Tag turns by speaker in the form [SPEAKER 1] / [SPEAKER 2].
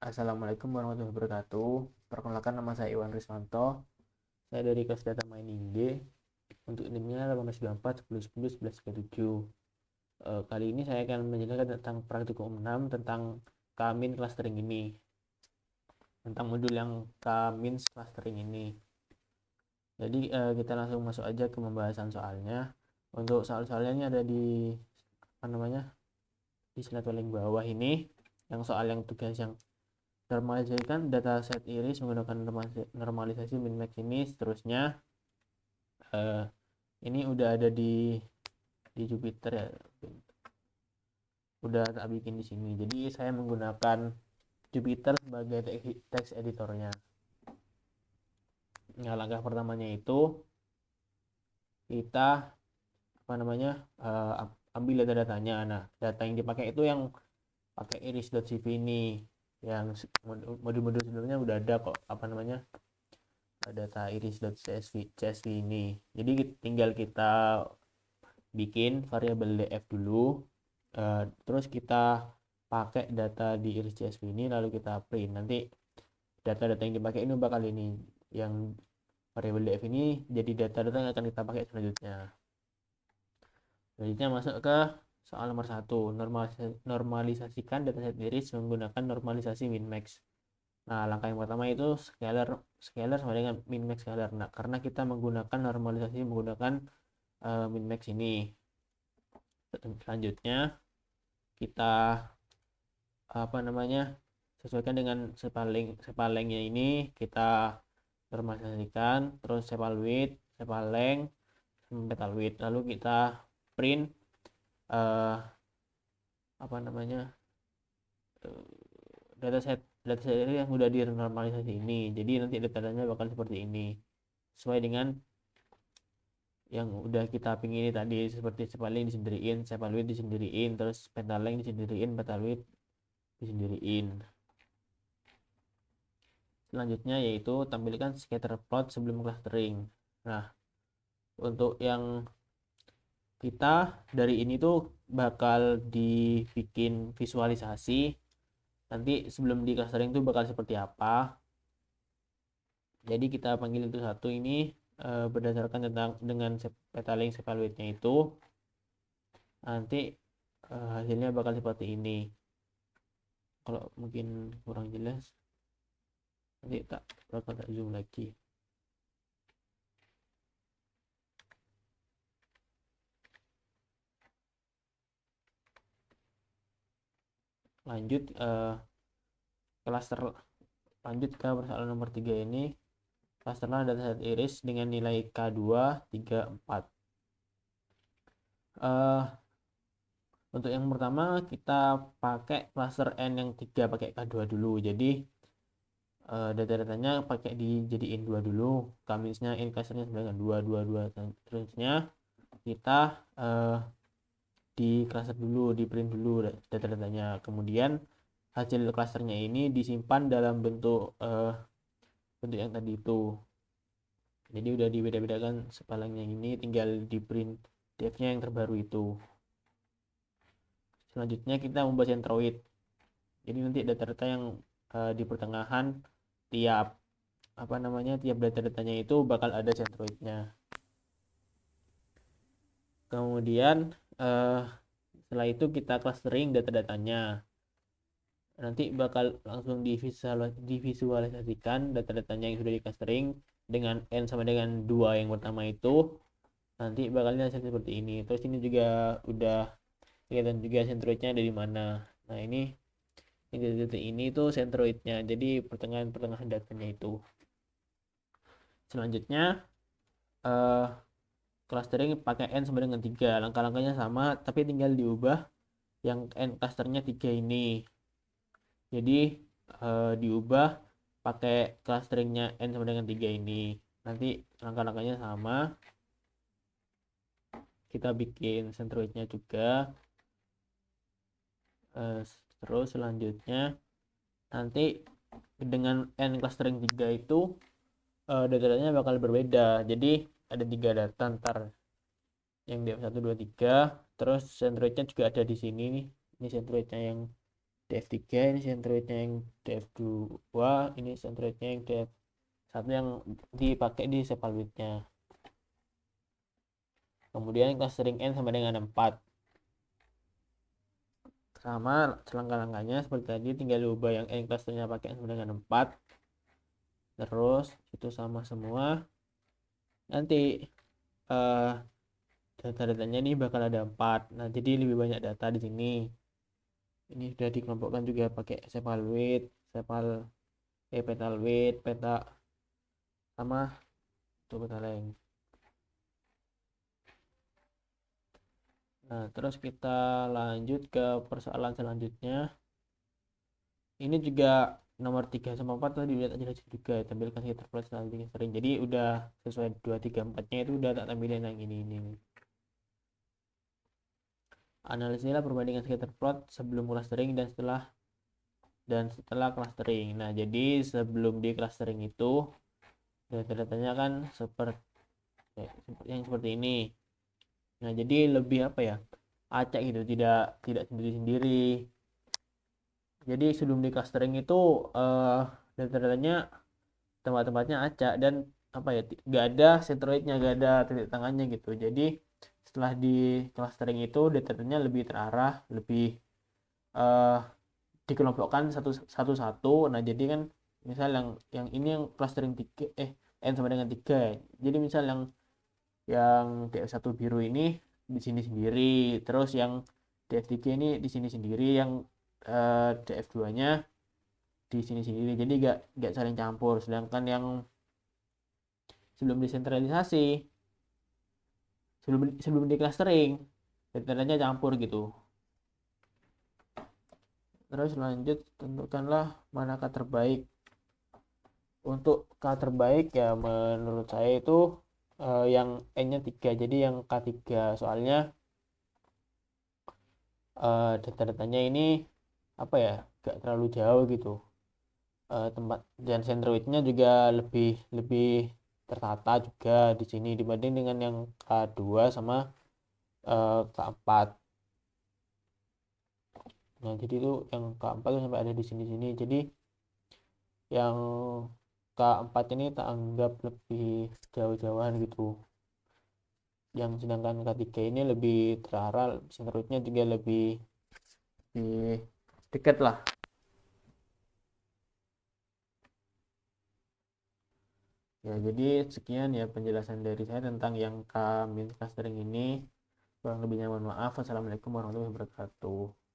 [SPEAKER 1] Assalamualaikum warahmatullahi wabarakatuh. Perkenalkan, nama saya Iwan Rismanto. Saya dari kelas data mining D. Untuk NIM-nya 1894 1010 1137. Kali ini saya akan menjelaskan tentang praktikum 6 tentang K-min clustering ini. Tentang modul yang K-min clustering ini. Jadi kita langsung masuk aja ke pembahasan soalnya. Untuk soal-soalnya ini ada di di slide paling bawah ini. Yang soal yang tugas yang normalisasikan dataset iris menggunakan normalisasi min-max ini. Seterusnya ini udah ada di Jupyter ya, udah tak bikin di sini. Jadi saya menggunakan Jupyter sebagai text editornya. Nah, langkah pertamanya itu kita ambil data-datanya. Nah, data yang dipakai itu yang pakai iris.cv ini. Yang modul-modul sebelumnya udah ada kok data iris.csv ini. Jadi tinggal kita bikin variabel df dulu, terus kita pakai data di iris csv ini, lalu kita print. Nanti data-data yang dipakai ini bakal ini, yang variabel df ini jadi data-data yang akan kita pakai selanjutnya. Selanjutnya masuk ke soal nomor 1, normalisasikan dataset iris menggunakan normalisasi min-max. Nah, langkah yang pertama itu scalar sama dengan min-max scalar. Nah, karena kita menggunakan normalisasi menggunakan min-max ini. Selanjutnya kita sesuaikan dengan sepalengnya ini, kita normalisasikan, terus sepal width, sepal length, petal width, lalu kita print uh, dataset yang sudah dinormalisasi ini. Jadi nanti datanya bakal seperti ini, sesuai dengan yang udah kita pingin tadi, seperti sepal length disendiriin, sepal width disendiriin, terus petal length disendiriin, petal width disendiriin. Selanjutnya yaitu tampilkan scatter plot sebelum clustering. Nah, untuk yang kita dari ini tuh bakal dibikin visualisasi. Nanti sebelum di clustering tuh bakal seperti apa. Jadi kita panggil itu satu ini berdasarkan dengan petaling sepal width-nya itu. Nanti hasilnya bakal seperti ini. Kalau mungkin kurang jelas, nanti bakal zoom lagi. Lanjut lanjut ke persoalan nomor 3 ini. Clusterlah dataset iris dengan nilai K2, 3, 4. Untuk yang pertama kita pakai cluster N yang 3 pakai K2 dulu. Jadi data-datanya pakai dijadiin 2 dulu. Kamisnya N clusternya sebenarnya 2, 2, 2. Terusnya kita di cluster dulu, di print dulu data-datanya. Kemudian hasil clusternya ini disimpan dalam bentuk yang tadi itu. Jadi udah dibeda-bedakan sepalangnya ini, tinggal di print def-nya yang terbaru itu. Selanjutnya kita membahas centroid. Jadi nanti data-data yang di pertengahan tiap tiap data-datanya itu bakal ada centroidnya. Kemudian setelah itu kita clustering data-datanya. Nanti bakal langsung divisualisasikan data-datanya yang sudah di clustering dengan N sama dengan 2 yang pertama itu. Nanti bakalnya hasil seperti ini. Terus ini juga udah kelihatan juga centroidnya ada di mana. Nah, ini titik ini tuh centroidnya. Jadi pertengahan datanya itu. Selanjutnya clustering pakai N sama dengan 3. Langkah-langkahnya sama, tapi tinggal diubah yang N clusternya 3 ini. Jadi diubah pakai clusteringnya N sama dengan 3 ini. Nanti langkah-langkahnya sama. Kita bikin centroidnya juga. Terus selanjutnya nanti dengan N clustering 3 itu data-datanya bakal berbeda. Jadi ada 3 data ntar yang df 1, 2, 3. Terus centroidnya juga ada di sini nih. Ini centroidnya yang DF3 ini centroidnya yang DF2, ini centroidnya yang DF1 yang dipakai di sepaluitnya. Kemudian clustering N sama dengan 4. Sama selangkah-langkahnya seperti tadi, tinggal ubah yang N clusternya pakai N sama dengan 4. Terus itu sama semua. Nanti data-datanya ini bakal ada 4. Nah, jadi lebih banyak data di sini. Ini sudah dikelompokkan juga pakai sepal weight, petal weight, peta sama itu peta length. Nah, terus kita lanjut ke persoalan selanjutnya. Ini juga nomor 3 sama 4 tadi udah tak jelasin juga, tampilkan scatter plot selanjutnya sering. Jadi udah sesuai 2, 3, 4-nya itu udah tak tampilin yang ini. Analisislah perbandingan scatter plot sebelum clustering dan setelah clustering. Nah, jadi sebelum di clustering itu data-datanya kan seperti yang seperti ini. Nah, jadi lebih apa ya? Acak gitu, tidak sendiri-sendiri. Jadi sebelum di clustering itu data-datanya tempat-tempatnya acak dan apa ya? Nggak ada centroidnya, nggak ada titik tangannya gitu. Jadi setelah di clustering itu data-datanya lebih terarah, lebih eh, dikelompokkan satu-satu. Nah, jadi kan misal yang ini yang clustering 3 n sama dengan 3 ya. Jadi misal yang DF1 biru ini di sini sendiri, terus yang DF3 ini di sini sendiri, yang DF2-nya di sini sendiri. Jadi nggak saling campur. Sedangkan yang sebelum desentralisasi, sebelum di clustering, datanya campur gitu. Terus lanjut, tentukanlah manakah terbaik. Untuk K terbaik ya menurut saya itu yang N-nya 3, jadi yang K3. Soalnya data-datanya ini apa ya, gak terlalu jauh gitu. Tempat dan centroidnya juga lebih lebih tertata juga di sini dibanding dengan yang K2 sama K4. Nah, jadi itu yang K4 tuh sampai ada di sini-sini. Jadi yang K4 ini tak anggap lebih jauh-jauhan gitu. Yang sedangkan K3 ini lebih terarah, centroidnya juga lebih dekat lah. Ya, jadi sekian ya penjelasan dari saya tentang yang K-min clustering ini. Kurang lebihnya mohon maaf. Wassalamualaikum warahmatullahi wabarakatuh.